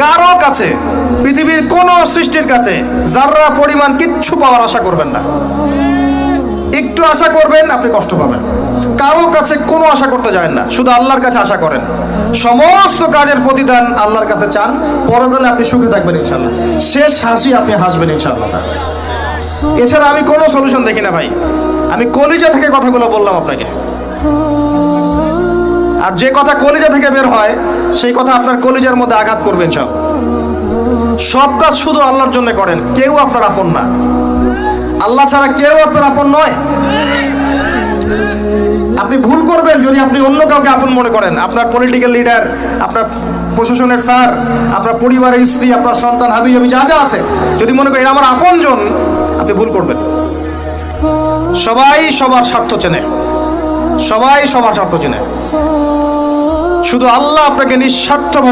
কারো কাছে, পৃথিবীর কোন সৃষ্টির কাছে যাররা পরিমাণ কিচ্ছু পাওয়ার আশা করবেন না। একটু আশা করবেন, আপনি কষ্ট পাবেন। কারো কাছে কোনো আশা করতে যাবেন না, শুধু আল্লাহর কাছে আশা করেন। সমস্ত কাজের প্রতিদান আল্লাহর কাছে চান, পরকালে আপনি সুখে থাকবেন ইনশাআল্লাহ। শেষ হাসি আপনি হাসবেন ইনশাআল্লাহ। এছাড়া আমি কোনো সলিউশন দেখি না ভাই। আমি কলিজা থেকে কথাগুলো বললাম আপনাকে, আর যে কথা কলিজা থেকে বের হয় সেই কথা আপনার কলিজার মধ্যে আঘাত করবে ইনশাআল্লাহ। সব কাজ শুধু আল্লাহর জন্য করেন, কেউ আপনার আপন না। আল্লাহ ছাড়া কেউ আপনার আপন নয়। আপনি ভুল করবেন যদি আপনি অন্য কাউকে আপন মনে করেন। আপনার পলিটিক্যাল লিডার, আপনার প্রশাসনের স্যার, আপনার পরিবারের স্ত্রী, আপনার সন্তান, হাবি হাবি যা যা আছে, যদি মনে করেন আমার আপনজন, আপনি ভুল করবেন। সবাই সবার স্বার্থ চেনে, সবাই সবার স্বার্থ চেনে। শুধু আল্লাহ আপনাকে নিঃস্বার্থভাবে